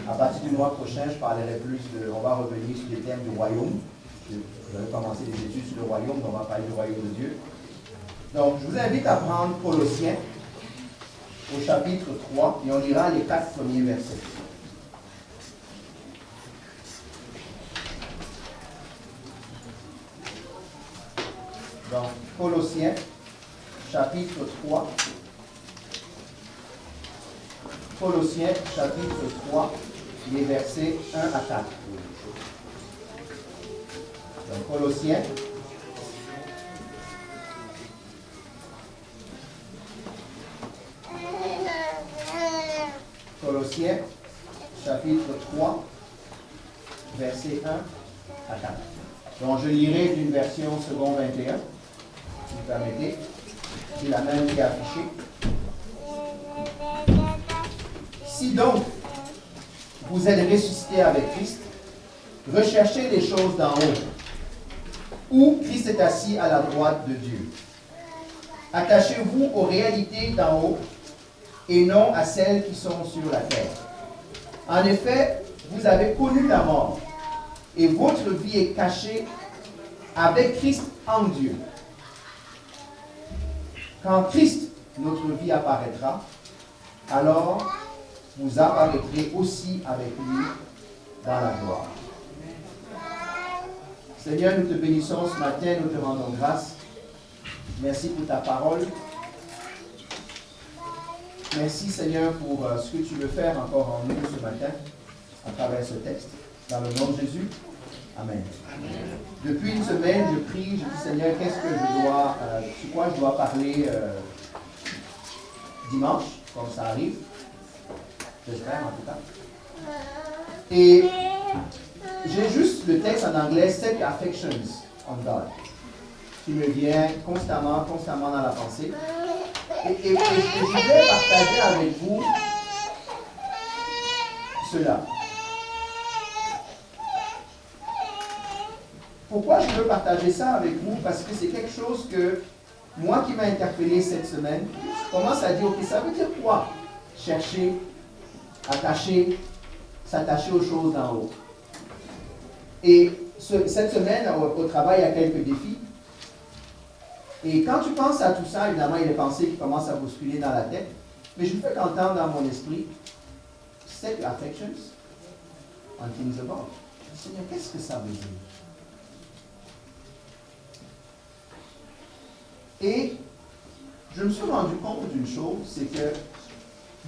À partir du mois prochain, je parlerai plus de... On va revenir sur les thèmes du royaume. Vous avez commencé des études sur le royaume, donc on va parler du royaume de Dieu. Donc, je vous invite à prendre Colossiens au chapitre 3 et on lira les 4 premiers versets. Donc, Colossiens, chapitre 3. Colossiens, chapitre 3, les versets 1 à 4. Donc, Colossiens, chapitre 3, versets 1 à 4. Donc, je lirai d'une version second 21, si vous permettez. C'est la même qui est affichée. Si donc, vous êtes ressuscités avec Christ, recherchez les choses d'en haut, où Christ est assis à la droite de Dieu. Attachez-vous aux réalités d'en haut et non à celles qui sont sur la terre. En effet, vous avez connu la mort et votre vie est cachée avec Christ en Dieu. Quand Christ, notre vie, apparaîtra, alors vous apparaîtrez aussi avec lui dans la gloire. Seigneur, nous te bénissons ce matin, nous te rendons grâce. Merci pour ta parole. Merci Seigneur pour ce que tu veux faire encore en nous ce matin, à travers ce texte. Dans le nom de Jésus. Amen. Depuis une semaine, je prie, je dis Seigneur, qu'est-ce que je dois, sur quoi je dois parler dimanche, comme ça arrive. J'espère en tout cas. Et j'ai juste le texte en anglais, Set Your Affections on God, qui me vient constamment dans la pensée. Et je vais partager avec vous cela. Pourquoi je veux partager ça avec vous? Parce que c'est quelque chose que moi qui m'a interpellé cette semaine, je commence à dire, ok, ça veut dire quoi? Chercher, attacher, s'attacher aux choses d'en haut. Et cette semaine, au travail, il y a quelques défis. Et quand tu penses à tout ça, évidemment, il y a des pensées qui commencent à bousculer dans la tête. Mais je me fais qu'entendre dans mon esprit, set your affections on things above. Seigneur, qu'est-ce que ça veut dire? Et je me suis rendu compte d'une chose, c'est que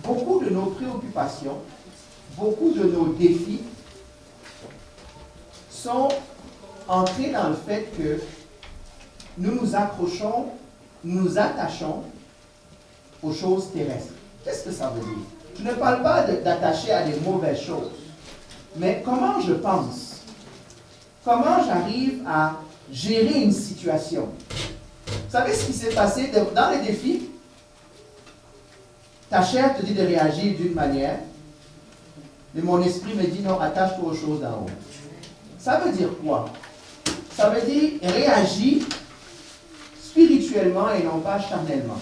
beaucoup de nos préoccupations, beaucoup de nos défis sont entrés dans le fait que nous nous accrochons, nous nous attachons aux choses terrestres. Qu'est-ce que ça veut dire? Je ne parle pas d'attacher à des mauvaises choses, mais comment je pense? Comment j'arrive à gérer une situation? Vous savez ce qui s'est passé dans les défis? Ta chair te dit de réagir d'une manière, mais mon esprit me dit non, attache-toi aux choses d'en haut. Ça veut dire quoi? Ça veut dire réagir spirituellement et non pas charnellement.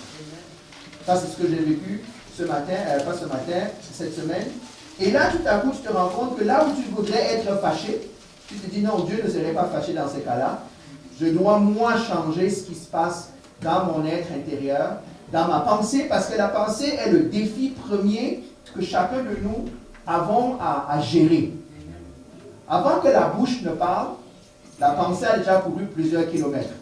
Ça, c'est ce que j'ai vécu ce matin, pas ce matin, cette semaine. Et là, tout à coup, tu te rends compte que là où tu voudrais être fâché, tu te dis non, Dieu ne serait pas fâché dans ces cas-là. Je dois, moi, changer ce qui se passe dans mon être intérieur, dans ma pensée, parce que la pensée est le défi premier que chacun de nous avons à gérer. Avant que la bouche ne parle, la pensée a déjà couru plusieurs kilomètres.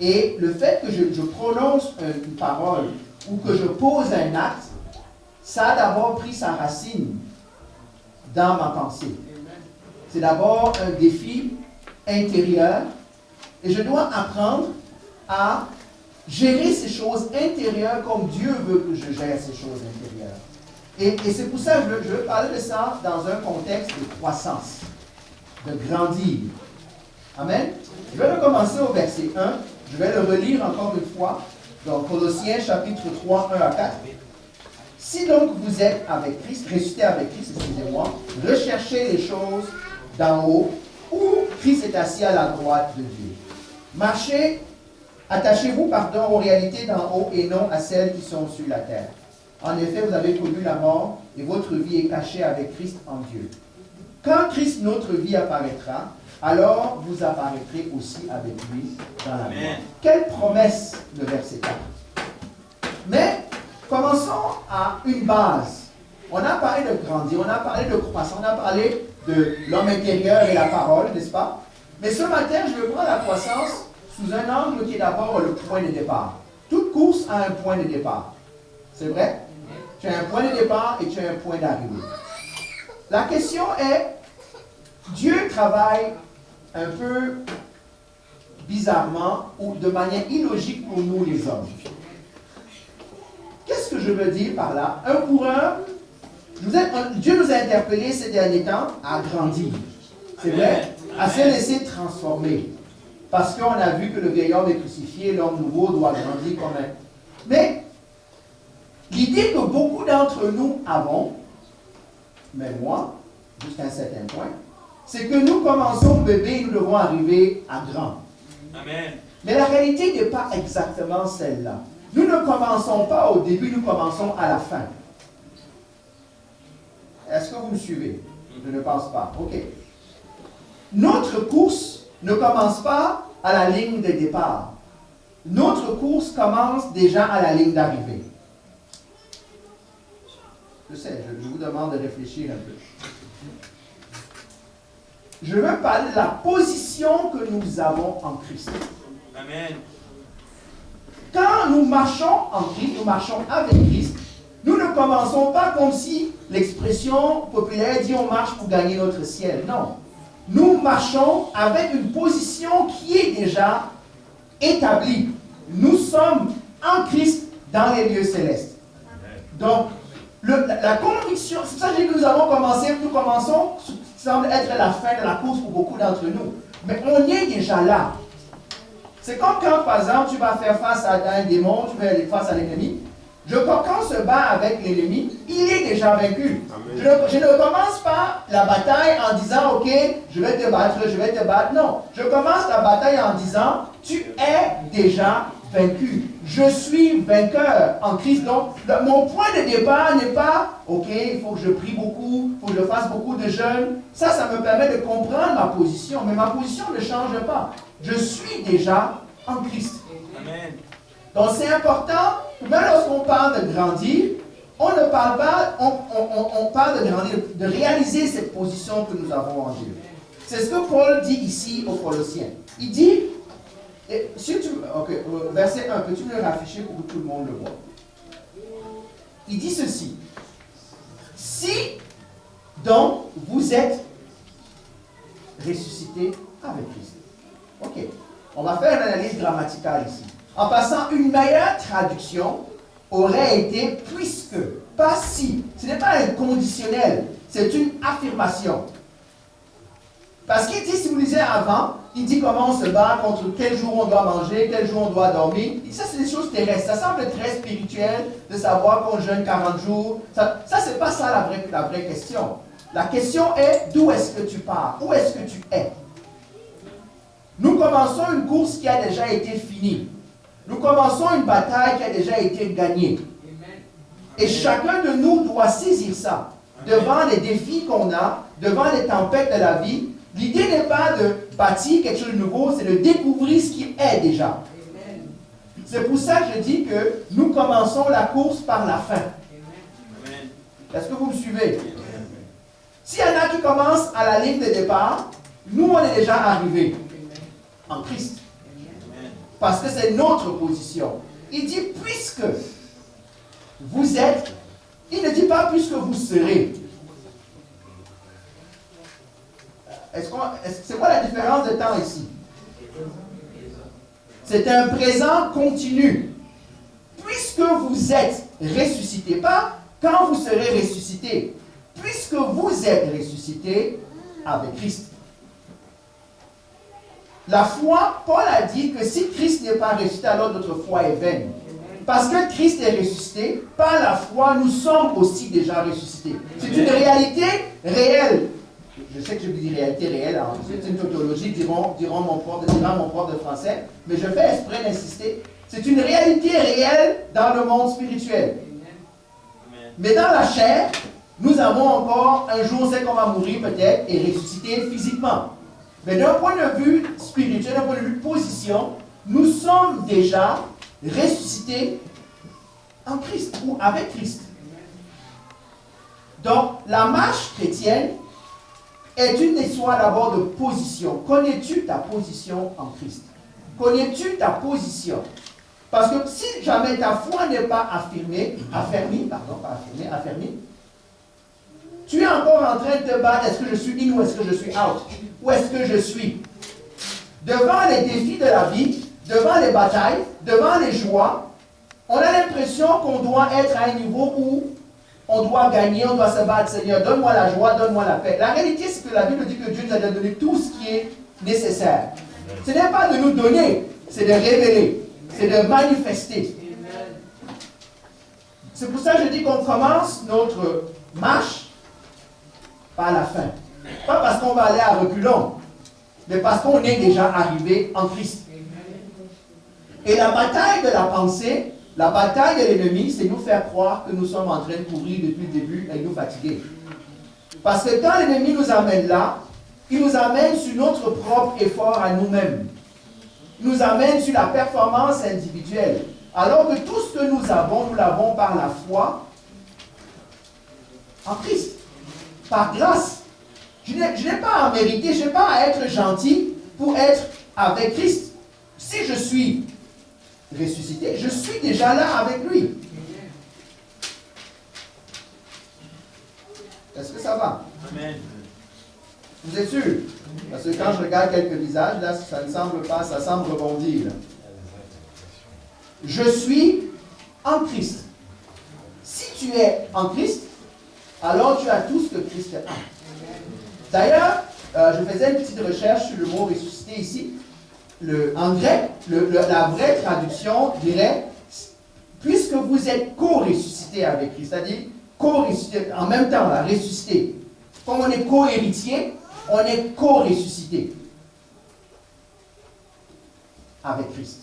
Et le fait que je prononce une parole ou que je pose un acte, ça a d'abord pris sa racine dans ma pensée. C'est d'abord un défi intérieur et je dois apprendre à gérer ces choses intérieures comme Dieu veut que je gère ces choses intérieures. Et c'est pour ça que je veux parler de ça dans un contexte de croissance, de grandir. Amen. Je vais recommencer au verset 1. Je vais le relire encore une fois. Donc, Colossiens chapitre 3, 1 à 4. Si donc vous êtes avec Christ, ressuscité avec Christ, excusez-moi, recherchez les choses d'en haut, où Christ est assis à la droite de Dieu. Marchez, attachez-vous, aux réalités d'en haut et non à celles qui sont sur la terre. En effet, vous avez connu la mort et votre vie est cachée avec Christ en Dieu. Quand Christ, notre vie, apparaîtra, alors vous apparaîtrez aussi avec lui dans la gloire. Quelle promesse, le verset 4. Mais commençons à une base. On a parlé de grandir, on a parlé de croissance, on a parlé de l'homme intérieur et la parole, n'est-ce pas? Mais ce matin, je vais prendre la croissance sous un angle qui est d'abord le point de départ. Toute course a un point de départ. C'est vrai? Tu as un point de départ et tu as un point d'arrivée. La question est, Dieu travaille un peu bizarrement ou de manière illogique pour nous les hommes. Qu'est-ce que je veux dire par là? Un pour un, Dieu nous a interpellés ces derniers temps à grandir. C'est vrai? À se laisser transformer. Parce qu'on a vu que le vieil homme est crucifié, l'homme nouveau doit grandir quand même. Mais l'idée que beaucoup d'entre nous avons, mais moi, jusqu'à un certain point, c'est que nous commençons bébé et nous devons arriver à grand. Amen. Mais la réalité n'est pas exactement celle-là. Nous ne commençons pas au début, nous commençons à la fin. Est-ce que vous me suivez? Je ne pense pas. OK. Notre course ne commence pas à la ligne de départ. Notre course commence déjà à la ligne d'arrivée. Je sais, je vous demande de réfléchir un peu. Je veux parler de la position que nous avons en Christ. Amen. Quand nous marchons en Christ, nous marchons avec Christ, nous ne commençons pas comme si l'expression populaire dit on marche pour gagner notre ciel. Non. Nous marchons avec une position qui est déjà établie. Nous sommes en Christ dans les lieux célestes. Donc, la conviction, c'est pour ça que nous avons commencé, nous commençons, ça semble être la fin de la course pour beaucoup d'entre nous. Mais on est déjà là. C'est comme quand, par exemple, tu vas faire face à un démon, tu vas aller face à l'ennemi. Quand on se bat avec l'ennemi, il est déjà vaincu. Je ne commence pas la bataille en disant, ok, je vais te battre, je vais te battre. Non, je commence la bataille en disant, tu es déjà vaincu. Je suis vainqueur en Christ. Donc, mon point de départ n'est pas, ok, il faut que je prie beaucoup, il faut que je fasse beaucoup de jeûnes. Ça me permet de comprendre ma position. Mais ma position ne change pas. Je suis déjà en Christ. Amen. Donc c'est important, même lorsqu'on parle de grandir, on ne parle pas, on parle de grandir, de réaliser cette position que nous avons en Dieu. C'est ce que Paul dit ici aux Colossiens. Il dit, verset 1, peux-tu me le rafficher pour que tout le monde le voit? Il dit ceci. Si donc vous êtes ressuscité avec Christ. Ok, on va faire une analyse grammaticale ici. En passant, une meilleure traduction aurait été puisque, pas si. Ce n'est pas un conditionnel, c'est une affirmation. Parce qu'il dit, si vous lisez avant, il dit comment on se bat, contre quel jour on doit manger, quel jour on doit dormir. Et ça, c'est des choses terrestres. Ça semble très spirituel de savoir qu'on jeûne 40 jours. Ça c'est pas ça la vraie question. La question est, d'où est-ce que tu pars? Où est-ce que tu es? Nous commençons une course qui a déjà été finie. Nous commençons une bataille qui a déjà été gagnée. Et chacun de nous doit saisir ça. Devant les défis qu'on a, devant les tempêtes de la vie, l'idée n'est pas de bâtir quelque chose de nouveau, c'est de découvrir ce qui est déjà. C'est pour ça que je dis que nous commençons la course par la fin. Est-ce que vous me suivez? S'il y en a qui commencent à la ligne de départ, nous on est déjà arrivés en Christ. Parce que c'est notre position. Il dit, puisque vous êtes, il ne dit pas puisque vous serez. C'est quoi la différence de temps ici? C'est un présent continu. Puisque vous êtes ressuscité, pas quand vous serez ressuscité, puisque vous êtes ressuscité avec Christ. La foi, Paul a dit que si Christ n'est pas ressuscité, alors notre foi est vaine. Parce que Christ est ressuscité, par la foi, nous sommes aussi déjà ressuscités. C'est une réalité réelle. Je sais que je dis réalité réelle, hein. C'est une tautologie, dira mon prof de français, mais je fais exprès d'insister. C'est une réalité réelle dans le monde spirituel. Mais dans la chair, Nous avons encore un jour, c'est qu'on va mourir peut-être et ressusciter physiquement. Mais d'un point de vue spirituel, d'un point de vue position, nous sommes déjà ressuscités en Christ ou avec Christ. Donc, la marche chrétienne est une histoire d'abord de position. Connais-tu ta position en Christ? Connais-tu ta position? Parce que si jamais ta foi n'est pas affermie, tu es encore en train de te battre, est-ce que je suis in ou est-ce que je suis out? Où est-ce que je suis? Devant les défis de la vie, devant les batailles, devant les joies, on a l'impression qu'on doit être à un niveau où on doit gagner, on doit se battre. Seigneur, donne-moi la joie, donne-moi la paix. La réalité, c'est que la Bible dit que Dieu nous a donné tout ce qui est nécessaire. Ce n'est pas de nous donner, c'est de révéler, c'est de manifester. C'est pour ça que je dis qu'on commence notre marche par la fin. Pas parce qu'on va aller à reculons, mais parce qu'on est déjà arrivé en Christ. Et la bataille de la pensée, la bataille de l'ennemi, c'est nous faire croire que nous sommes en train de courir depuis le début et nous fatiguer. Parce que quand l'ennemi nous amène là, il nous amène sur notre propre effort à nous-mêmes. Il nous amène sur la performance individuelle. Alors que tout ce que nous avons, nous l'avons par la foi en Christ. Par grâce. Je n'ai pas à mériter, je n'ai pas à être gentil pour être avec Christ. Si je suis ressuscité, je suis déjà là avec lui. Est-ce que ça va? Amen. Vous êtes sûr? Parce que quand je regarde quelques visages, là, ça ne semble pas, ça semble rebondir. Là. Je suis en Christ. Si tu es en Christ, alors tu as tout ce que Christ a. D'ailleurs, je faisais une petite recherche sur le mot ressuscité ici. En grec, la vraie traduction dirait puisque vous êtes co-ressuscité avec Christ, c'est-à-dire co-ressuscité, en même temps, là, ressuscité. Comme on est co-héritier, on est co-ressuscité avec Christ.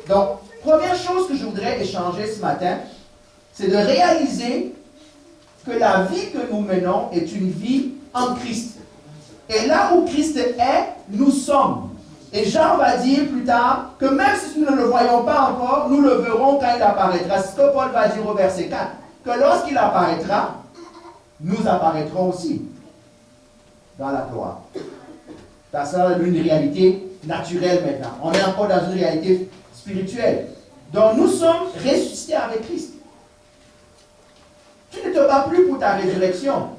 Donc, première chose que je voudrais échanger ce matin, c'est de réaliser que la vie que nous menons est une vie en Christ. Et là où Christ est, nous sommes. Et Jean va dire plus tard que même si nous ne le voyons pas encore, nous le verrons quand il apparaîtra. C'est ce que Paul va dire au verset 4. Que lorsqu'il apparaîtra, nous apparaîtrons aussi dans la gloire. Ça sera une réalité naturelle maintenant. On est encore dans une réalité spirituelle. Donc nous sommes ressuscités avec Christ. Tu ne te bats plus pour ta résurrection.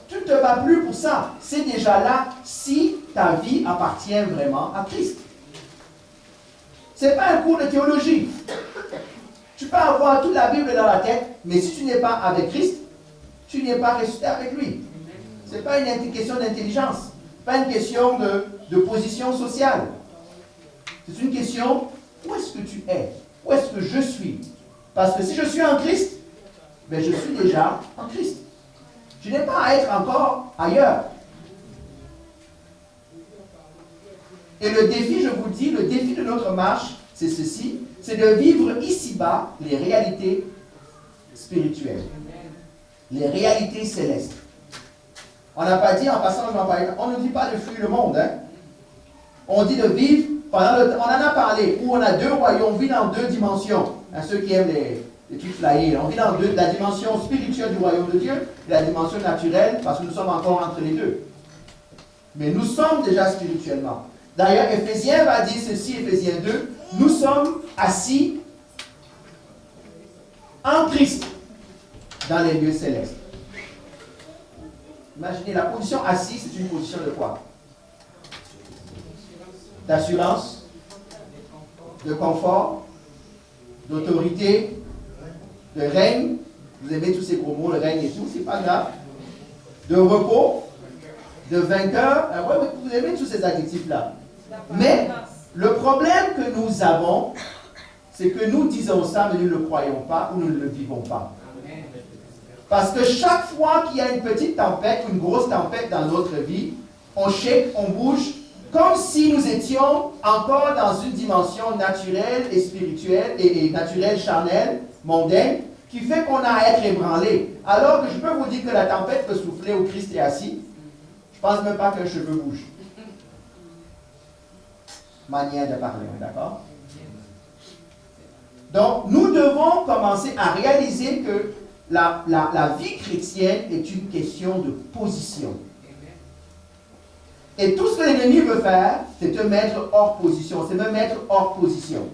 Tu ne te bats plus pour ça. C'est déjà là si ta vie appartient vraiment à Christ. Ce n'est pas un cours de théologie. Tu peux avoir toute la Bible dans la tête, mais si tu n'es pas avec Christ, tu n'es pas ressuscité avec lui. Ce n'est pas une question d'intelligence. Ce n'est pas une question de position sociale. C'est une question, où est-ce que tu es? Où est-ce que je suis? Parce que si je suis en Christ, ben je suis déjà en Christ. Je n'ai pas à être encore ailleurs. Et le défi, je vous le dis, le défi de notre marche, c'est ceci, c'est de vivre ici-bas les réalités spirituelles, les réalités célestes. On n'a pas dit, en passant, on ne dit pas de fuir le monde. Hein? On dit de vivre, on en a parlé, où on a deux royaumes, on vit dans deux dimensions. Hein, ceux qui aiment les trucs flyés, on vit dans la dimension spirituelle du royaume de Dieu et la dimension naturelle, parce que nous sommes encore entre les deux. Mais nous sommes déjà spirituellement. D'ailleurs, Éphésiens va dire ceci, Éphésiens 2, nous sommes assis en Christ dans les lieux célestes. Imaginez, la position assise, c'est une position de quoi? D'assurance, de confort, d'autorité, de règne. Vous aimez tous ces gros mots, le règne et tout, c'est pas grave. De repos, de vainqueur. Ouais, vous aimez tous ces adjectifs-là. Mais le problème que nous avons, c'est que nous disons ça, mais nous ne le croyons pas ou nous ne le vivons pas. Parce que chaque fois qu'il y a une petite tempête ou une grosse tempête dans notre vie, on shake, on bouge, comme si nous étions encore dans une dimension naturelle et spirituelle, et naturelle, charnelle, mondaine, qui fait qu'on a à être ébranlé. Alors que je peux vous dire que la tempête peut souffler où Christ est assis. Je ne pense même pas qu'un cheveu bouge. Manière de parler, d'accord? Donc, nous devons commencer à réaliser que la vie chrétienne est une question de position. Et tout ce que l'ennemi veut faire, c'est te mettre hors position, c'est me mettre hors position.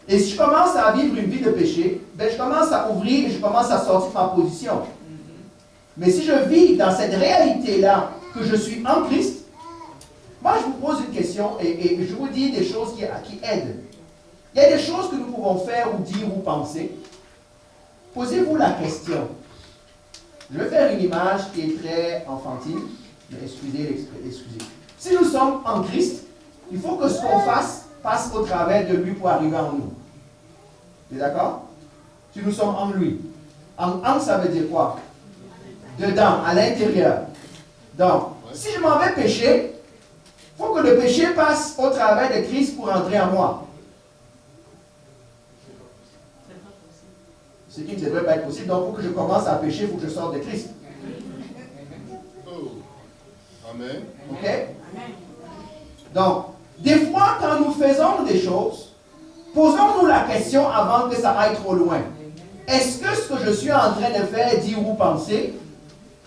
Et si je commence à vivre une vie de péché, ben je commence à ouvrir et je commence à sortir de ma position. Mais si je vis dans cette réalité-là, que je suis en Christ, moi je vous pose une question et je vous dis des choses qui aident. Il y a des choses que nous pouvons faire ou dire ou penser. Posez-vous la question. Je vais faire une image qui est très enfantine, mais excusez. Si nous sommes en Christ, il faut que ce qu'on fasse passe au travers de lui pour arriver en nous. Tu es d'accord? Si nous sommes en lui. En ça veut dire quoi? Dedans, à l'intérieur. Donc, si je m'en vais pécher, il faut que le péché passe au travers de Christ pour entrer en moi. Ce qui ne devrait pas être possible. Donc, pour que je commence à pécher, il faut que je sorte de Christ. Amen. Ok? Donc, des fois, quand nous faisons des choses, posons-nous la question avant que ça aille trop loin. Est-ce que ce que je suis en train de faire, dire ou penser,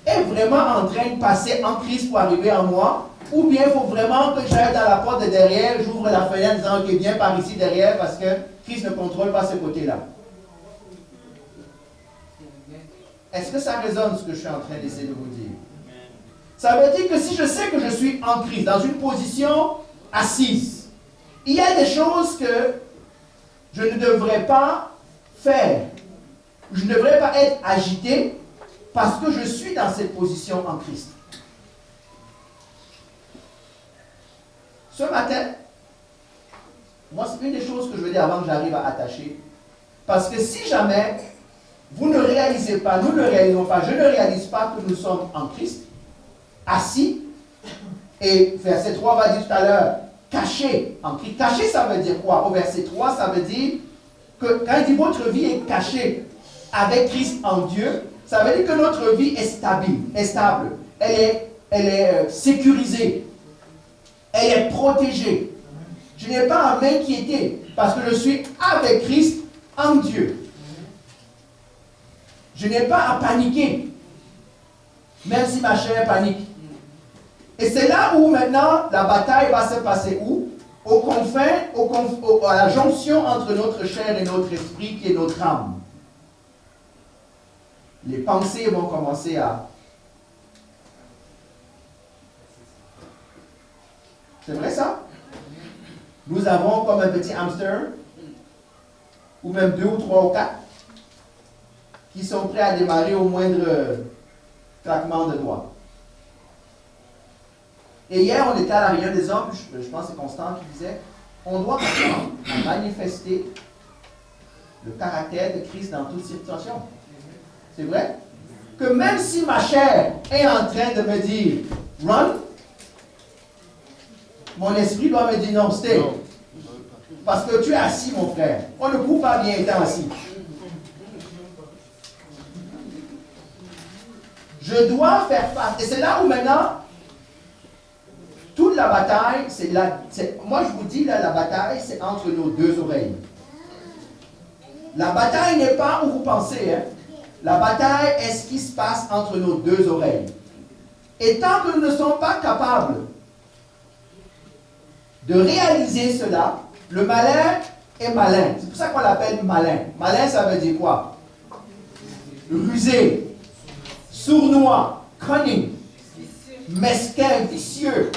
est vraiment en train de passer en Christ pour arriver en moi? Ou bien il faut vraiment que j'aille dans la porte de derrière, j'ouvre la fenêtre en disant, ok, viens par ici derrière parce que Christ ne contrôle pas ce côté-là. Est-ce que ça résonne ce que je suis en train d'essayer de vous dire? Ça veut dire que si je sais que je suis en Christ, dans une position assise, il y a des choses que je ne devrais pas faire. Je ne devrais pas être agité parce que je suis dans cette position en Christ. Ce matin, moi c'est une des choses que je veux dire avant que j'arrive à attacher. Parce que si jamais vous ne réalisez pas, nous ne réalisons pas, je ne réalise pas que nous sommes en Christ, assis, et verset 3 va dire tout à l'heure, caché en Christ. Caché, ça veut dire quoi? Au verset 3, ça veut dire que quand il dit votre vie est cachée avec Christ en Dieu, ça veut dire que notre vie est stable, elle est sécurisée, elle est protégée. Je n'ai pas à m'inquiéter parce que je suis avec Christ en Dieu. Je n'ai pas à paniquer, même si ma chair panique. Et c'est là où maintenant la bataille va se passer où? Aux confins, à la jonction entre notre chair et notre esprit qui est notre âme. Les pensées vont commencer à... C'est vrai ça? Nous avons comme un petit hamster, ou même 2 ou 3 ou 4, qui sont prêts à démarrer au moindre claquement de doigts. Et hier, on était à la réunion des hommes, je pense que c'est Constant qui disait, on doit apprendre à manifester le caractère de Christ dans toute situation. C'est vrai? Que même si ma chair est en train de me dire « run », mon esprit doit me dire « non, stay ». Parce que tu es assis, mon frère. On ne court pas bien étant assis. Je dois faire face. Et c'est là où maintenant, toute la bataille, moi je vous dis, là, la bataille, c'est entre nos 2 oreilles. La bataille n'est pas où vous pensez. Hein. La bataille est ce qui se passe entre nos 2 oreilles. Et tant que nous ne sommes pas capables de réaliser cela, le malin est malin. C'est pour ça qu'on l'appelle malin. Malin, ça veut dire quoi? Rusé, sournois, cunning, mesquin, vicieux.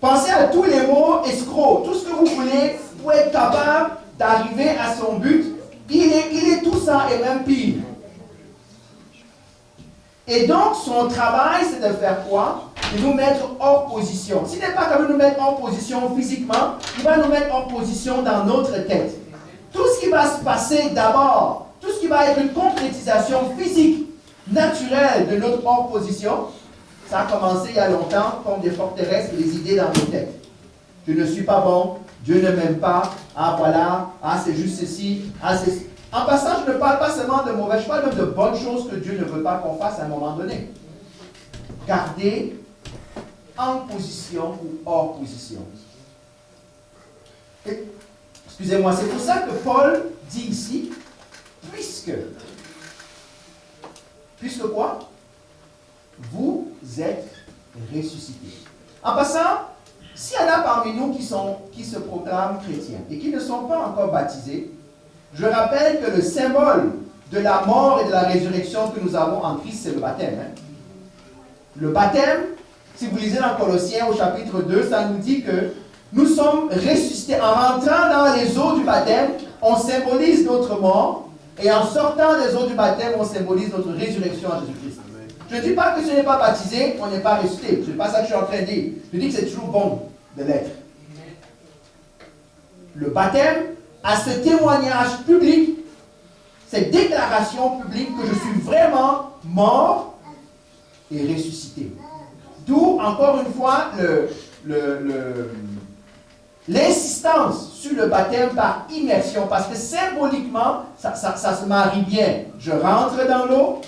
Pensez à tous les mots escrocs, tout ce que vous voulez pour être capable d'arriver à son but. Il est tout ça et même pire. Et donc, son travail, c'est de faire quoi? De nous mettre hors position. S'il n'est pas capable de nous mettre hors position physiquement, il va nous mettre hors position dans notre tête. Tout ce qui va se passer d'abord, tout ce qui va être une concrétisation physique, naturelle de notre hors position, ça a commencé il y a longtemps comme des forteresses et des idées dans nos têtes. Je ne suis pas bon, Dieu ne m'aime pas, ah voilà, ah c'est juste ceci, ah c'est... En passant, je ne parle pas seulement de mauvais, je parle même de bonnes choses que Dieu ne veut pas qu'on fasse à un moment donné. Garder en position ou hors position. Excusez-moi, c'est pour ça que Paul dit ici, puisque quoi? Vous êtes ressuscités. En passant, s'il y en a parmi nous qui se proclament chrétiens et qui ne sont pas encore baptisés, je rappelle que le symbole de la mort et de la résurrection que nous avons en Christ, c'est le baptême. Hein? Le baptême, si vous lisez dans Colossiens au chapitre 2, ça nous dit que nous sommes ressuscités. En rentrant dans les eaux du baptême, on symbolise notre mort, et en sortant des eaux du baptême, on symbolise notre résurrection à Jésus-Christ. Je ne dis pas que si on n'est pas baptisé, on n'est pas ressuscité. Ce n'est pas ça que je suis en train de dire. Je dis que c'est toujours bon de l'être. Le baptême a ce témoignage public, cette déclaration publique que je suis vraiment mort et ressuscité. D'où, encore une fois, l'insistance sur le baptême par immersion, parce que symboliquement, ça se marie bien. Je rentre dans l'eau.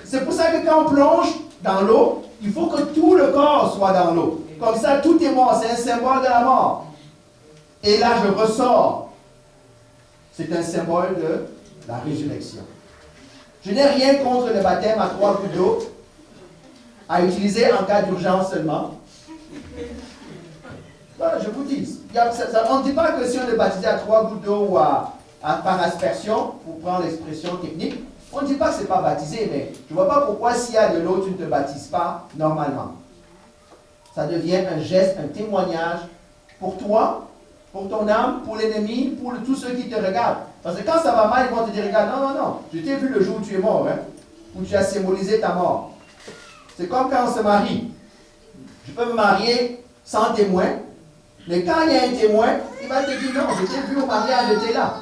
C'est pour ça que quand on plonge dans l'eau, il faut que tout le corps soit dans l'eau. Comme ça, tout est mort. C'est un symbole de la mort. Et là, je ressors. C'est un symbole de la résurrection. Je n'ai rien contre le baptême à 3 gouttes d'eau, à utiliser en cas d'urgence seulement. Voilà, je vous dis. On ne dit pas que si on est baptisé à 3 gouttes d'eau ou par aspersion, pour prendre l'expression technique, on ne dit pas que ce n'est pas baptisé, mais je ne vois pas pourquoi s'il y a de l'eau, tu ne te baptises pas normalement. Ça devient un geste, un témoignage pour toi, pour ton âme, pour l'ennemi, pour tous ceux qui te regardent. Parce que quand ça va mal, ils vont te dire, regarde, non, je t'ai vu le jour où tu es mort, hein, où tu as symbolisé ta mort. C'est comme quand on se marie. Je peux me marier sans témoin, mais quand il y a un témoin, il va te dire, non, je t'ai vu au mariage, j'étais là.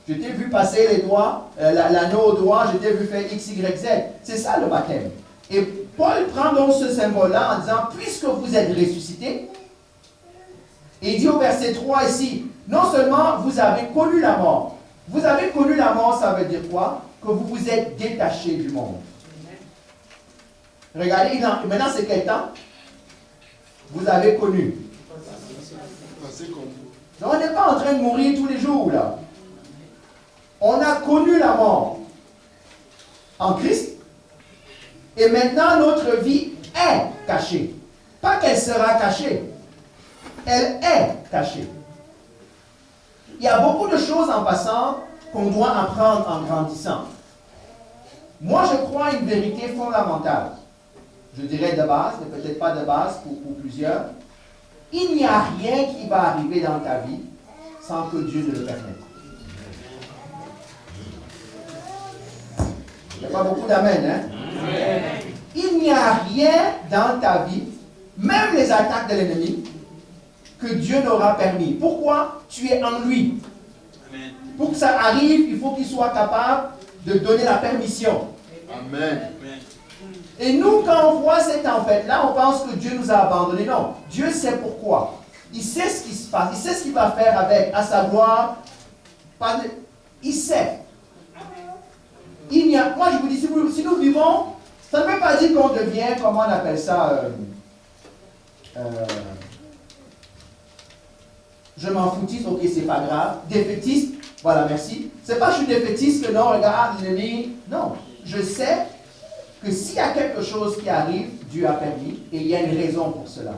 Je t'ai vu passer les doigts, l'anneau au doigt, je t'ai vu faire X, Y, Z. C'est ça le baptême. Et Paul prend donc ce symbole-là en disant, puisque vous êtes ressuscités, et il dit au verset 3 ici, non seulement vous avez connu la mort. Vous avez connu la mort, ça veut dire quoi? Que vous vous êtes détaché du monde. Regardez, maintenant c'est quel temps? Vous avez connu. Donc on n'est pas en train de mourir tous les jours là. On a connu la mort en Christ. Et maintenant notre vie est cachée. Pas qu'elle sera cachée. Elle est cachée. Il y a beaucoup de choses en passant qu'on doit apprendre en grandissant. Moi, je crois à une vérité fondamentale. Je dirais de base, mais peut-être pas de base pour plusieurs. Il n'y a rien qui va arriver dans ta vie sans que Dieu ne le permette. Il n'y a pas beaucoup d'amen, hein? Il n'y a rien dans ta vie, même les attaques de l'ennemi, que Dieu n'aura permis. Pourquoi? Tu es en lui. Amen. Pour que ça arrive, il faut qu'il soit capable de donner la permission. Amen. Et nous, quand on voit cette tempête-là, on pense que Dieu nous a abandonnés. Non, Dieu sait pourquoi. Il sait ce qui se passe. Il sait ce qu'il va faire avec, à sa gloire. Il sait. Moi, je vous dis, si nous vivons, ça ne veut pas dire qu'on devient, comment on appelle ça, je m'en foutiste, ok, c'est pas grave. Défaitiste, voilà, merci. C'est pas je suis défaitiste que non, regarde, l'ennemi. Non, je sais que s'il y a quelque chose qui arrive, Dieu a permis, et il y a une raison pour cela.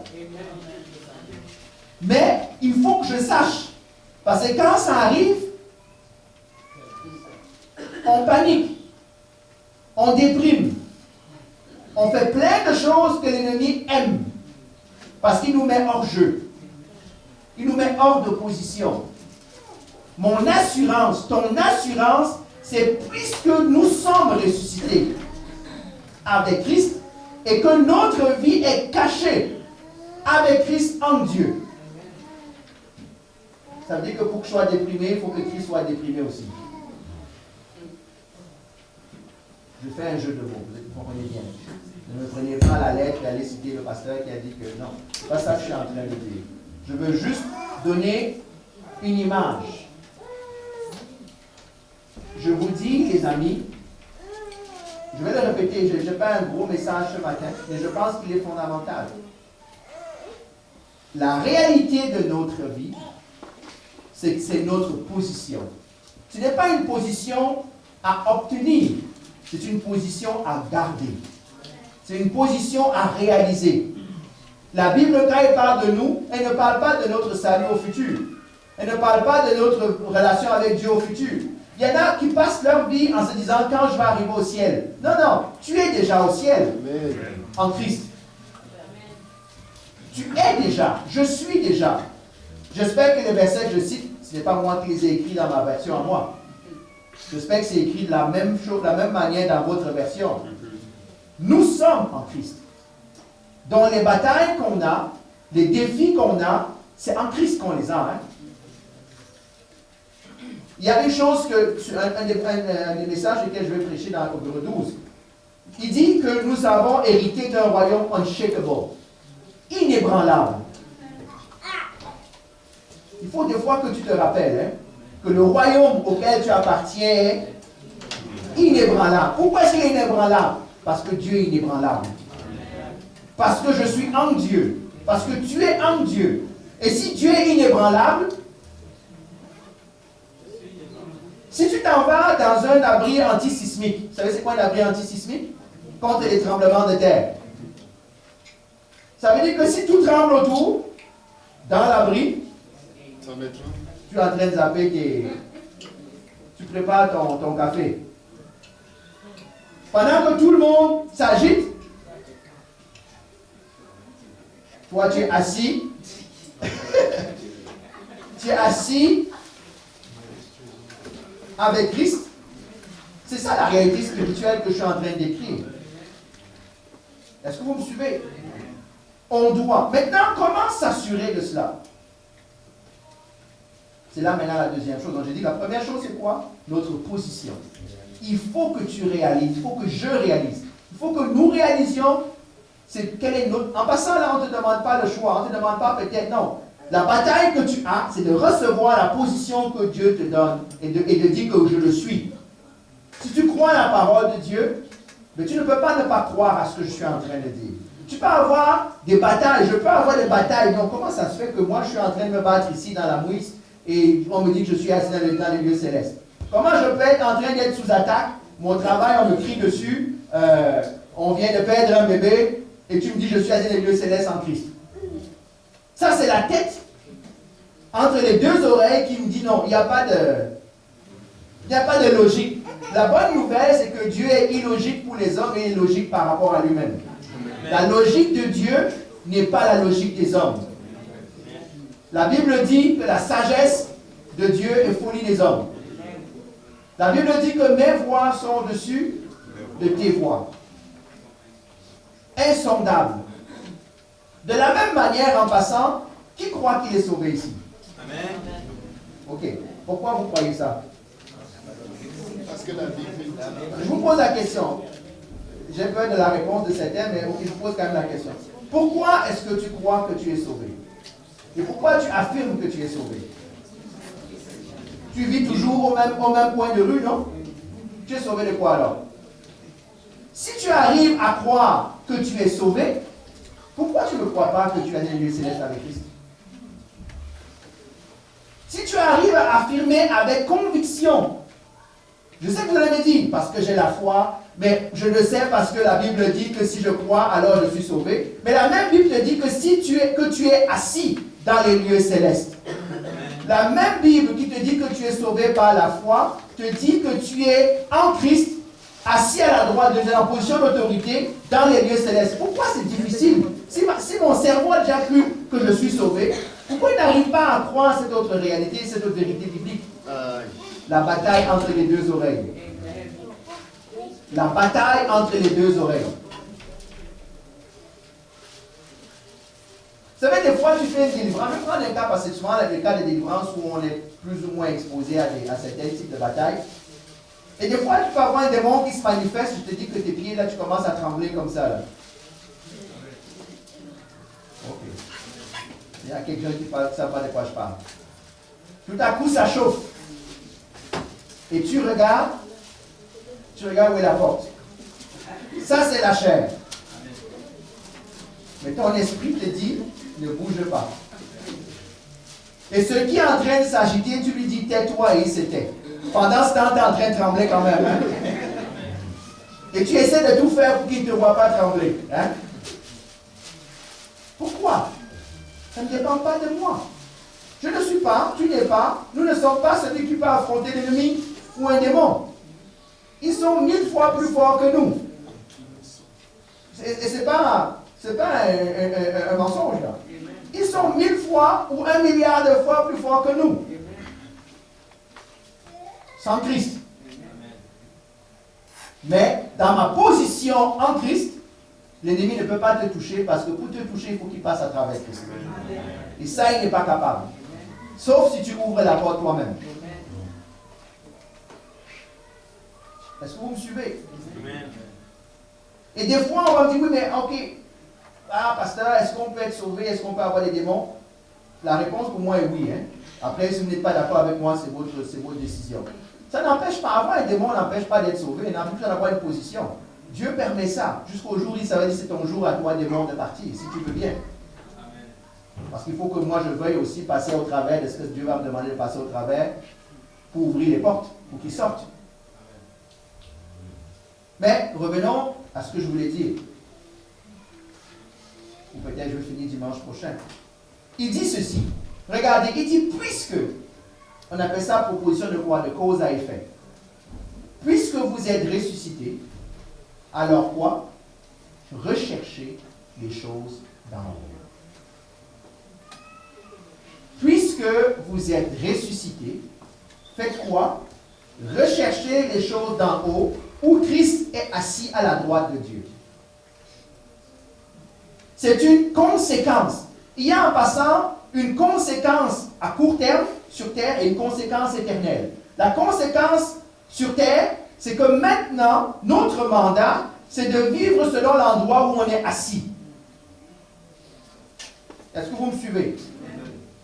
Mais il faut que je sache. Parce que quand ça arrive, on panique, on déprime, on fait plein de choses que l'ennemi aime. Parce qu'il nous met hors jeu. Il nous met hors de position. Mon assurance, ton assurance, c'est puisque nous sommes ressuscités avec Christ et que notre vie est cachée avec Christ en Dieu. Ça veut dire que pour que je sois déprimé, il faut que Christ soit déprimé aussi. Je fais un jeu de mots, vous comprenez bien. Ne me prenez pas la lettre et allez citer le pasteur qui a dit que non. C'est pas ça que je suis en train de dire. Je veux juste donner une image. je vous dis, les amis, je vais le répéter, je n'ai pas un gros message ce matin, mais je pense qu'il est fondamental. La réalité de notre vie, c'est que c'est notre position. Ce n'est pas une position à obtenir, c'est une position à garder. C'est une position à réaliser. La Bible, quand elle parle de nous, elle ne parle pas de notre salut au futur. Elle ne parle pas de notre relation avec Dieu au futur. Il y en a qui passent leur vie en se disant, quand je vais arriver au ciel. Non, non, tu es déjà au ciel. Amen. En Christ. Tu es déjà, je suis déjà. J'espère que les versets que je cite, ce n'est pas moi qui les ai écrits dans ma version à moi. J'espère que c'est écrit de la même chose, de la même manière dans votre version. Nous sommes en Christ. Donc les batailles qu'on a, les défis qu'on a, c'est en Christ qu'on les a. Hein? Il y a une chose que, un des messages auxquels je vais prêcher dans Hébreux 12, il dit que nous avons hérité d'un royaume unshakable, inébranlable. Il faut des fois que tu te rappelles hein, que le royaume auquel tu appartiens est inébranlable. Pourquoi est-ce qu'il est inébranlable? Parce que Dieu est inébranlable. Parce que je suis en Dieu. Parce que tu es en Dieu. Et si Dieu est inébranlable, si tu t'en vas dans un abri antisismique, vous savez c'est quoi un abri antisismique? Contre les tremblements de terre. Ça veut dire que si tout tremble autour, dans l'abri, tu es en train de zapper tu prépares ton café. Pendant que tout le monde s'agite, toi tu es assis. Tu es assis avec Christ. C'est ça la réalité spirituelle que je suis en train d'écrire. Est-ce que vous me suivez? On doit. Maintenant, comment s'assurer de cela? C'est là maintenant la deuxième chose. Donc j'ai dit la première chose c'est quoi? Notre position. Il faut que tu réalises, il faut que je réalise. Il faut que nous réalisions quel est notre... En passant là, on ne te demande pas le choix, on ne te demande pas peut-être, non. La bataille que tu as, c'est de recevoir la position que Dieu te donne et de dire que je le suis. Si tu crois à la parole de Dieu, mais tu ne peux pas ne pas croire à ce que je suis en train de dire. Tu peux avoir des batailles, je peux avoir des batailles. Donc comment ça se fait que moi je suis en train de me battre ici dans la mouise et on me dit que je suis assis dans les lieux célestes? Comment je peux être en train d'être sous attaque? Mon travail, on me crie dessus, on vient de perdre un bébé et tu me dis que je suis assis dans les lieux célestes en Christ. Ça c'est la tête entre les deux oreilles qui me dit non, il n'y a pas de logique. La bonne nouvelle, c'est que Dieu est illogique pour les hommes et illogique par rapport à lui-même. La logique de Dieu n'est pas la logique des hommes. La Bible dit que la sagesse de Dieu est folie des hommes. La Bible dit que mes voies sont au-dessus de tes voies. Insondable. De la même manière, en passant, qui croit qu'il est sauvé ici? Amen. Ok. Pourquoi vous croyez ça? Parce que la vie fait... Je vous pose la question. J'ai peur de la réponse de certains, mais je vous pose quand même la question. Pourquoi est-ce que tu crois que tu es sauvé? Et pourquoi tu affirmes que tu es sauvé? Tu vis toujours au même point de rue, non? Tu es sauvé de quoi alors? Si tu arrives à croire que tu es sauvé, pourquoi tu ne crois pas que tu as un lieu céleste avec Christ? Si tu arrives à affirmer avec conviction, je sais que vous l'avez dit, parce que j'ai la foi, mais je le sais parce que la Bible dit que si je crois, alors je suis sauvé. Mais la même Bible te dit que si tu es assis dans les lieux célestes. La même Bible qui te dit que tu es sauvé par la foi, te dit que tu es en Christ, assis à la droite de Dieu, en position d'autorité, dans les lieux célestes. Pourquoi c'est difficile? Si mon cerveau a déjà cru que je suis sauvé, pourquoi il n'arrive pas à croire cette autre réalité, cette autre vérité biblique? La bataille entre les deux oreilles. La bataille entre les deux oreilles. Vous savez, des fois, tu fais une délivrance. Je vais prendre un cas, parce que souvent, il y a des cas de délivrance où on est plus ou moins exposé à certains types de batailles. Et des fois, tu peux avoir un démon qui se manifeste, je te dis que tes pieds, là, tu commences à trembler comme ça, là. Ok. Il y a quelqu'un qui ne sait pas de quoi je parle. Tout à coup, ça chauffe. et tu regardes où est la porte. Ça, c'est la chair. Mais ton esprit te dit, ne bouge pas. Et ce qui est en train de s'agiter, tu lui dis, tais-toi, et il se tait. Pendant ce temps, tu es en train de trembler quand même. Hein? Et tu essaies de tout faire pour qu'il ne te voit pas trembler. Hein? Pourquoi? Ça ne dépend pas de moi. Je ne suis pas, tu n'es pas, nous ne sommes pas celui qui peut affronter l'ennemi ou un démon. Ils sont 1000 fois plus forts que nous. Et ce n'est pas un mensonge, là. Ils sont 1000 fois ou 1 milliard de fois plus forts que nous. Sans Christ. Mais dans ma position en Christ, l'ennemi ne peut pas te toucher parce que pour te toucher, il faut qu'il passe à travers Christ. Et ça, il n'est pas capable. Sauf si tu ouvres la porte toi-même. Est-ce que vous me suivez? Et des fois, on va me dire, oui, mais ok, pasteur, est-ce qu'on peut être sauvé? Est-ce qu'on peut avoir des démons? La réponse pour moi est oui. Hein? Après, si vous n'êtes pas d'accord avec moi, c'est votre décision. Ça n'empêche pas, avoir un démon n'empêche pas d'être sauvé, n'empêche pas d'avoir une position. Dieu permet ça. Jusqu'au jour où il savait que c'est ton jour à toi, démon, de partir, si tu veux bien. Parce qu'il faut que moi je veuille aussi passer au travers de ce que Dieu va me demander de passer au travers pour ouvrir les portes, pour qu'ils sortent. Mais revenons à ce que je voulais dire. Ou peut-être je vais finir dimanche prochain. Il dit ceci. Regardez, il dit puisque, on appelle ça proposition de quoi? De cause à effet. Puisque vous êtes ressuscités, alors quoi? Recherchez les choses d'en haut. Puisque vous êtes ressuscités, faites quoi? Recherchez les choses d'en haut, où Christ est assis à la droite de Dieu. C'est une conséquence. Il y a en passant une conséquence à court terme sur terre et une conséquence éternelle. La conséquence sur terre, c'est que maintenant, notre mandat, c'est de vivre selon l'endroit où on est assis. Est-ce que vous me suivez?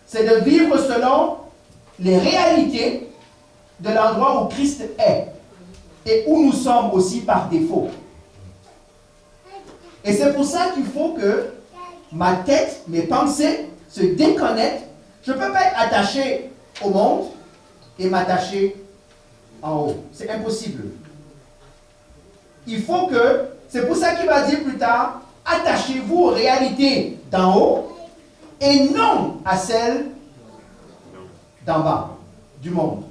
C'est de vivre selon les réalités de l'endroit où Christ est et où nous sommes aussi par défaut. Et c'est pour ça qu'il faut que ma tête, mes pensées se déconnectent. Je ne peux pas être attaché au monde et m'attacher en haut. C'est impossible. Il faut que, c'est pour ça qu'il va dire plus tard, attachez-vous aux réalités d'en haut et non à celles d'en bas, du monde.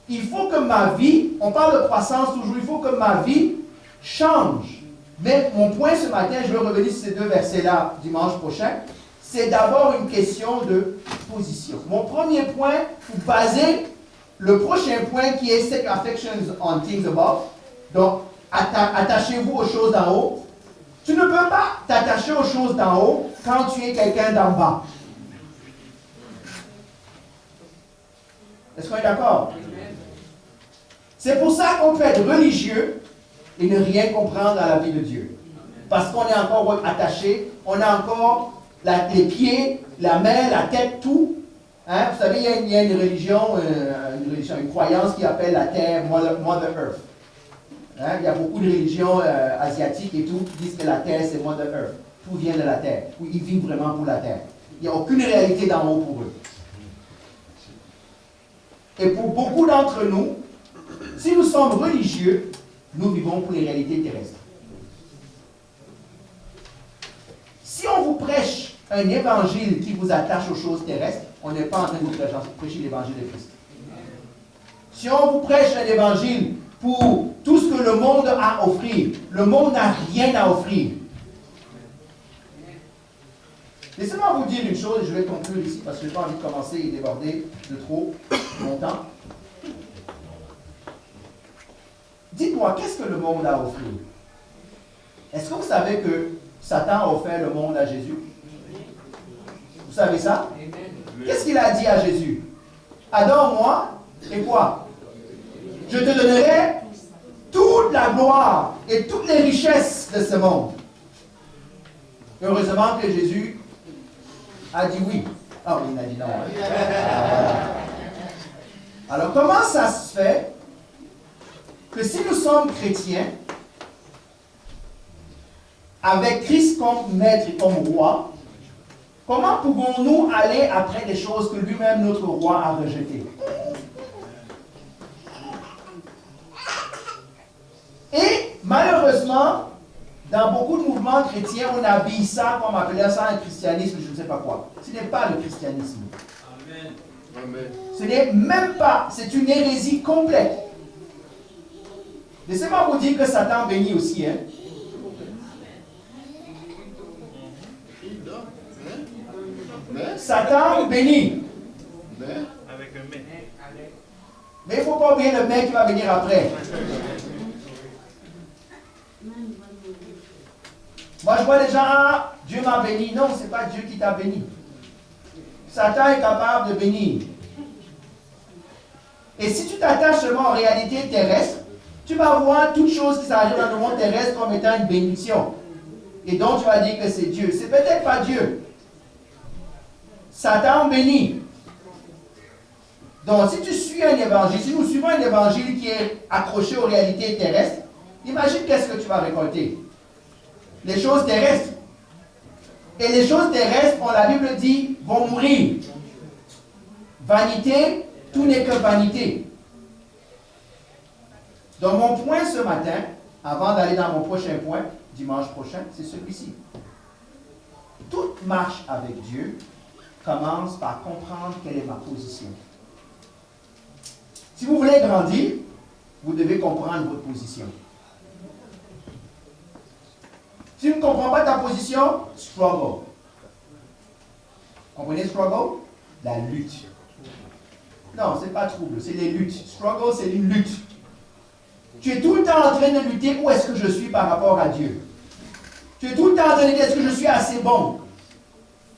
Il faut que ma vie, on parle de croissance toujours, il faut que ma vie change. Mais mon point ce matin, je vais revenir sur ces deux versets-là dimanche prochain, c'est d'abord une question de position. Mon premier point, pour baser le prochain point qui est set affections on things above, donc attachez-vous aux choses d'en haut. Tu ne peux pas t'attacher aux choses d'en haut quand tu es quelqu'un d'en bas. Est-ce qu'on est d'accord? C'est pour ça qu'on peut être religieux et ne rien comprendre à la vie de Dieu. Parce qu'on est encore attaché, on a encore les pieds, la main, la tête, tout. Hein? Vous savez, il y a une religion, une croyance qui appelle la terre Mother Earth. Hein? Il y a beaucoup de religions asiatiques et tout qui disent que la terre c'est Mother Earth. Tout vient de la terre. Où ils vivent vraiment pour la terre. Il n'y a aucune réalité d'en haut pour eux. Et pour beaucoup d'entre nous, si nous sommes religieux, nous vivons pour les réalités terrestres. Si on vous prêche un évangile qui vous attache aux choses terrestres, on n'est pas en train de vous prêcher l'évangile de Christ. Si on vous prêche un évangile pour tout ce que le monde a à offrir, le monde n'a rien à offrir. Laissez-moi vous dire une chose, et je vais conclure ici parce que je n'ai pas envie de commencer et déborder de trop longtemps. Dites-moi, qu'est-ce que le monde a offert? Est-ce que vous savez que Satan a offert le monde à Jésus? Vous savez ça? Qu'est-ce qu'il a dit à Jésus? Adore-moi, et quoi? Je te donnerai toute la gloire et toutes les richesses de ce monde. Heureusement que Jésus a dit oui. Ah oui, il a dit non. Alors comment ça se fait que si nous sommes chrétiens, avec Christ comme maître et comme roi, comment pouvons-nous aller après des choses que lui-même, notre roi, a rejetées? Et malheureusement, dans beaucoup de mouvements chrétiens, on habille ça comme appeler ça un christianisme, je ne sais pas quoi. Ce n'est pas le christianisme. Amen. Amen. Ce n'est même pas, c'est une hérésie complète. Laissez-moi vous dire que Satan bénit aussi. Hein. Satan bénit. Avec un mais. Mais il ne faut pas oublier le mec qui va venir après. Moi, je vois les gens, ah, Dieu m'a béni. Non, ce n'est pas Dieu qui t'a béni. Satan est capable de bénir. Et si tu t'attaches seulement aux réalités terrestres, tu vas voir toutes choses qui s'arrivent dans le monde terrestre comme étant une bénédiction. Et donc, tu vas dire que c'est Dieu. C'est peut-être pas Dieu. Satan bénit. Donc, si tu suis un évangile, si nous suivons un évangile qui est accroché aux réalités terrestres, imagine qu'est-ce que tu vas récolter. Les choses terrestres. Et les choses terrestres, la Bible dit, vont mourir. Vanité, tout n'est que vanité. Donc mon point ce matin, avant d'aller dans mon prochain point, dimanche prochain, c'est celui-ci. Toute marche avec Dieu commence par comprendre quelle est ma position. Si vous voulez grandir, vous devez comprendre votre position. Si tu ne comprends pas ta position, struggle. Comprenez struggle? La lutte. Non, ce n'est pas trouble, c'est les luttes. Struggle, c'est une lutte. Tu es tout le temps en train de lutter où est-ce que je suis par rapport à Dieu. Tu es tout le temps en train de dire est-ce que je suis assez bon.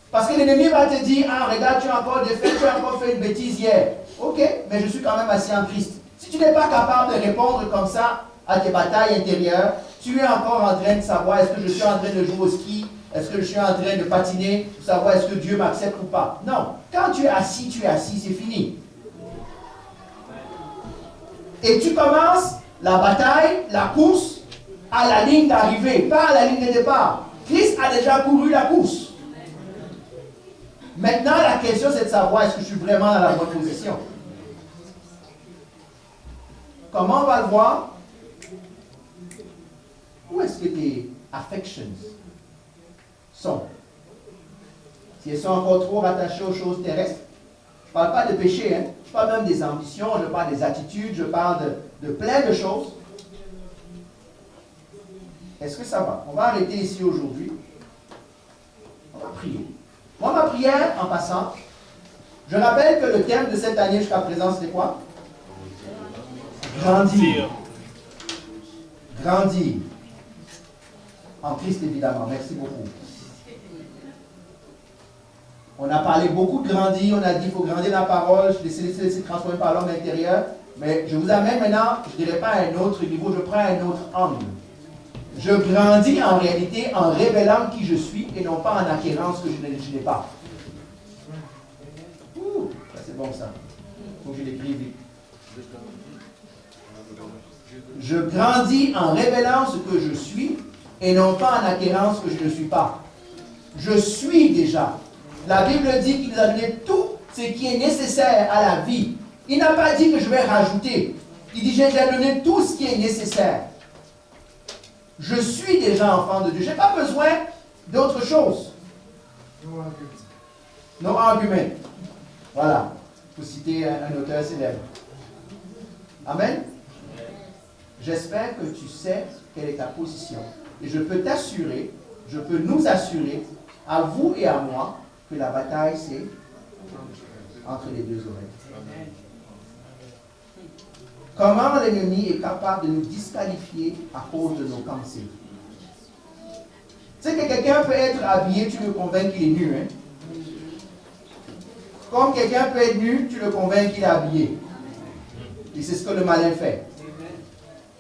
Parce que l'ennemi va te dire, ah regarde, tu as encore défait, tu as encore fait une bêtise hier. Ok, mais je suis quand même assis en Christ. Si tu n'es pas capable de répondre comme ça à tes batailles intérieures, tu es encore en train de savoir est-ce que je suis en train de jouer au ski, est-ce que je suis en train de patiner, pour savoir est-ce que Dieu m'accepte ou pas. Non, quand tu es assis, c'est fini. Et tu commences la bataille, la course, à la ligne d'arrivée, pas à la ligne de départ. Christ a déjà couru la course. Maintenant, la question, c'est de savoir est-ce que je suis vraiment dans la bonne position. Comment on va le voir? Où est-ce que tes affections sont? Si elles sont encore trop rattachées aux choses terrestres, je ne parle pas de péché, hein? Je parle même des ambitions, je parle des attitudes, je parle de plein de choses. Est-ce que ça va? On va arrêter ici aujourd'hui. On va prier. Moi, ma prière, en passant, je rappelle que le thème de cette année jusqu'à présent, c'était quoi? Grandir. Grandir. En Christ, évidemment. Merci beaucoup. On a parlé beaucoup de grandir, on a dit qu'il faut grandir dans la parole, laisser transformer par l'homme intérieur. Mais je vous amène maintenant, je ne dirais pas à un autre niveau, je prends un autre angle. Je grandis en réalité en révélant qui je suis et non pas en acquérant ce que je n'ai pas. Ouh, ça c'est bon ça. Il faut que je l'écrive vite. Je grandis en révélant ce que je suis et non pas en acquérant ce que je ne suis pas. Je suis déjà. La Bible dit qu'il nous a donné tout ce qui est nécessaire à la vie. Il n'a pas dit que je vais rajouter. Il dit j'ai donné tout ce qui est nécessaire. Je suis déjà enfant de Dieu. Je n'ai pas besoin d'autre chose. No argument. Voilà. Pour citer un auteur célèbre. Amen. J'espère que tu sais quelle est ta position. Et je peux t'assurer, je peux nous assurer, à vous et à moi, que la bataille, c'est entre les deux oreilles. Comment l'ennemi est capable de nous disqualifier à cause de nos pensées. Tu sais que quelqu'un peut être habillé, tu le convaincs qu'il est nu. Hein? Comme quelqu'un peut être nu, tu le convaincs qu'il est habillé. Et c'est ce que le malin fait.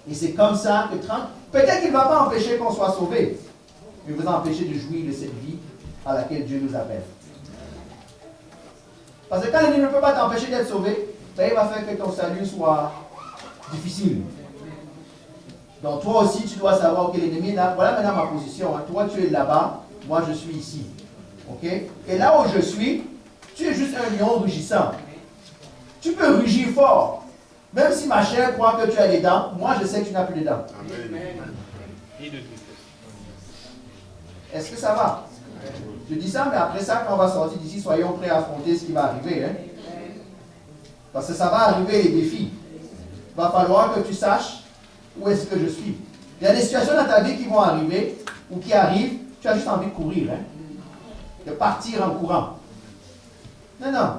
Et c'est comme ça que peut-être qu'il ne va pas empêcher qu'on soit sauvé, mais il vous empêcher de jouir de cette vie à laquelle Dieu nous appelle. Parce que quand l'ennemi ne peut pas t'empêcher d'être sauvé, ben il va faire que ton salut soit difficile. Donc toi aussi, tu dois savoir que l'ennemi est là. Voilà maintenant ma position. Hein. Toi, tu es là-bas. Moi, je suis ici. OK? Et là où je suis, tu es juste un lion rugissant. Tu peux rugir fort. Même si ma chair croit que tu as des dents, moi, je sais que tu n'as plus de dents. Est-ce que ça va? Je dis ça, mais après ça, quand on va sortir d'ici, soyons prêts à affronter ce qui va arriver. Hein? Parce que ça va arriver, les défis. Il va falloir que tu saches où est-ce que je suis. Il y a des situations dans ta vie qui vont arriver, ou qui arrivent, tu as juste envie de courir, hein? De partir en courant. Non, non.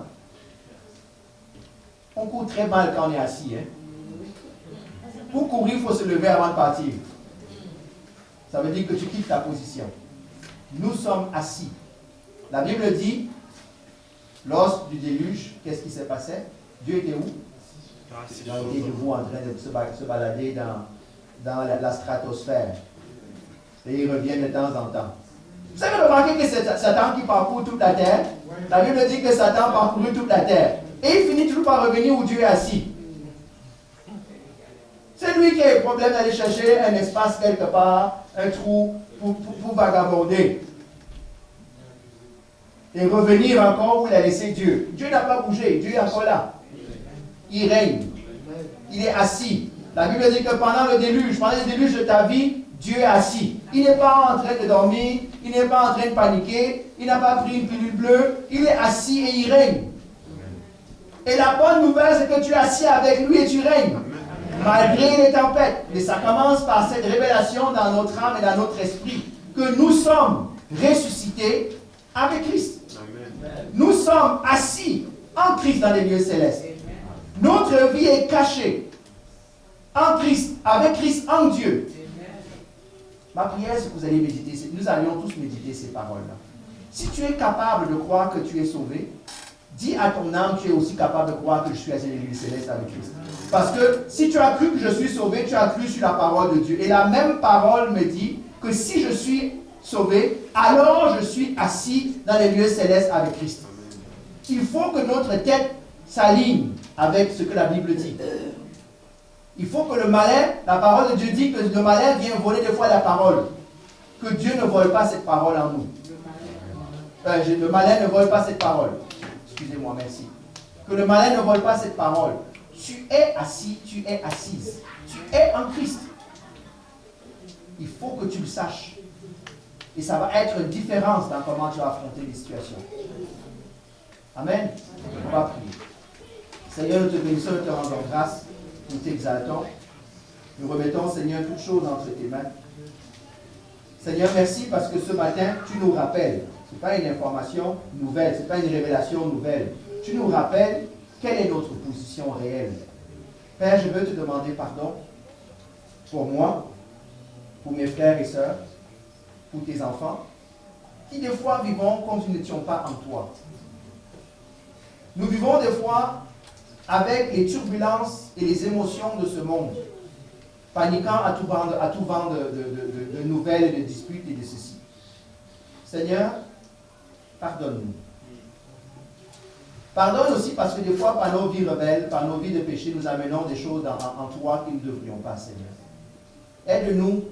On court très mal quand on est assis. Hein? Pour courir, il faut se lever avant de partir. Ça veut dire que tu quittes ta position. Nous sommes assis. La Bible dit, lors du déluge, qu'est-ce qui s'est passé? Dieu était où? Il était debout en train de se balader dans la stratosphère. Et il revient de temps en temps. Vous avez remarqué que c'est Satan qui parcourt toute la terre? La Bible dit que Satan parcourt toute la terre. Et il finit toujours par revenir où Dieu est assis. C'est lui qui a le problème d'aller chercher un espace quelque part, un trou pour vagabonder. Et revenir encore où il a laissé Dieu. Dieu n'a pas bougé, Dieu est encore là. Il règne. Il est assis. La Bible dit que pendant le déluge de ta vie, Dieu est assis. Il n'est pas en train de dormir, il n'est pas en train de paniquer, il n'a pas pris une pilule bleue, il est assis et il règne. Et la bonne nouvelle, c'est que tu es assis avec lui et tu règnes. Malgré les tempêtes. Mais ça commence par cette révélation dans notre âme et dans notre esprit, que nous sommes ressuscités avec Christ. Nous sommes assis en Christ dans les lieux célestes. Notre vie est cachée en Christ, avec Christ en Dieu. Ma prière, c'est que vous allez méditer, nous allions tous méditer ces paroles-là. Si tu es capable de croire que tu es sauvé, dis à ton âme, tu es aussi capable de croire que je suis assis dans les lieux célestes avec Christ. Parce que si tu as cru que je suis sauvé, tu as cru sur la parole de Dieu. Et la même parole me dit que si je suis sauvé, alors je suis assis dans les lieux célestes avec Christ. Il faut que notre tête s'aligne avec ce que la Bible dit. Il faut que le malin, la parole de Dieu dit que le malin vient voler des fois la parole. Que Dieu ne vole pas cette parole en nous. Le malin ne vole pas cette parole. Excusez-moi, merci. Que le malin ne vole pas cette parole. Tu es assis, tu es assise. Tu es en Christ. Il faut que tu le saches. Et ça va être une différence dans comment tu vas affronter les situations. Amen. On va prier. Seigneur, nous te bénissons, nous te rendons grâce, nous t'exaltons. Nous remettons, Seigneur, toutes choses entre tes mains. Seigneur, merci parce que ce matin, tu nous rappelles. Ce n'est pas une information nouvelle, ce n'est pas une révélation nouvelle. Tu nous rappelles quelle est notre position réelle. Père, je veux te demander pardon pour moi, pour mes frères et sœurs, pour tes enfants, qui des fois vivons comme si nous n'étions pas en toi. Nous vivons des fois avec les turbulences et les émotions de ce monde, paniquant à tout vent de nouvelles et de disputes et de ceci. Seigneur, pardonne-nous. Pardonne aussi parce que des fois, par nos vies rebelles, par nos vies de péché, nous amenons des choses en toi que nous ne devrions pas, Seigneur. Aide-nous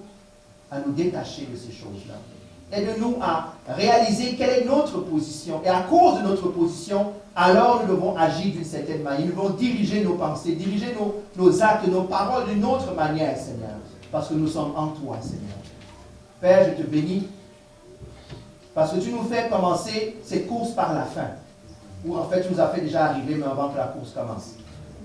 à nous détacher de ces choses-là. Aide-nous à réaliser quelle est notre position. Et à cause de notre position, alors nous devons agir d'une certaine manière. Nous devons diriger nos pensées, diriger nos actes, nos paroles d'une autre manière, Seigneur. Parce que nous sommes en toi, Seigneur. Père, je te bénis. Parce que tu nous fais commencer cette course par la fin. Ou en fait, tu nous as fait déjà arriver, mais avant que la course commence.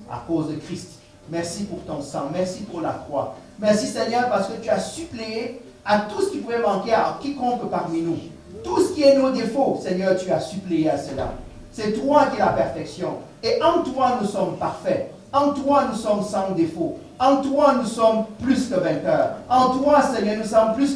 À cause de Christ. Merci pour ton sang. Merci pour la croix. Merci, Seigneur, parce que tu as suppléé à tout ce qui pouvait manquer à quiconque parmi nous. Tout ce qui est nos défauts, Seigneur, tu as suppléé à cela. C'est toi qui es la perfection. Et en toi, nous sommes parfaits. En toi, nous sommes sans défaut. En toi, nous sommes plus que vainqueurs. En toi, Seigneur, nous sommes plus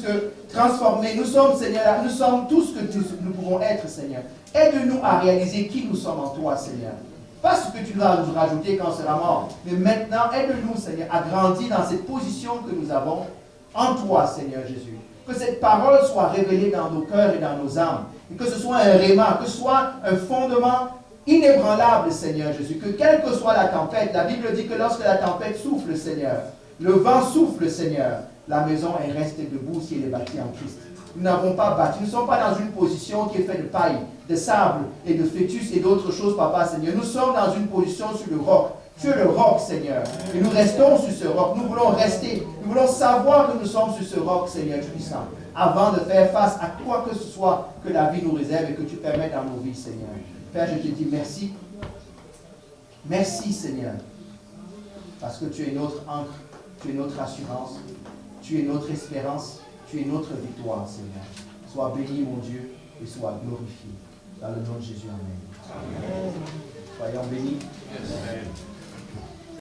que transformés. Nous sommes, Seigneur, nous sommes tout ce que nous pouvons être, Seigneur. Aide-nous à réaliser qui nous sommes en toi, Seigneur. Pas ce que tu vas nous rajouter quand on sera mort. Mais maintenant, aide-nous, Seigneur, à grandir dans cette position que nous avons en toi, Seigneur Jésus. Que cette parole soit révélée dans nos cœurs et dans nos âmes. Et que ce soit un réma, que ce soit un fondement inébranlable, Seigneur Jésus. Que quelle que soit la tempête, la Bible dit que lorsque la tempête souffle, Seigneur, Le vent souffle, Seigneur. La maison est restée debout si elle est bâtie en Christ. Nous n'avons pas bâti. Nous ne sommes pas dans une position qui est faite de paille, de sable et de fœtus et d'autres choses, Papa, Seigneur. Nous sommes dans une position sur le roc. Tu es le roc, Seigneur. Et nous restons sur ce roc. Nous voulons rester. Nous voulons savoir que nous sommes sur ce roc, Seigneur puissant, avant de faire face à quoi que ce soit que la vie nous réserve et que tu permets dans nos vies, Seigneur. Père, je te dis merci. Merci, Seigneur. Parce que tu es notre ancre, tu es notre assurance, tu es notre espérance, tu es notre victoire, Seigneur. Sois béni, mon Dieu, et sois glorifié. Dans le nom de Jésus, Amen. Soyons bénis.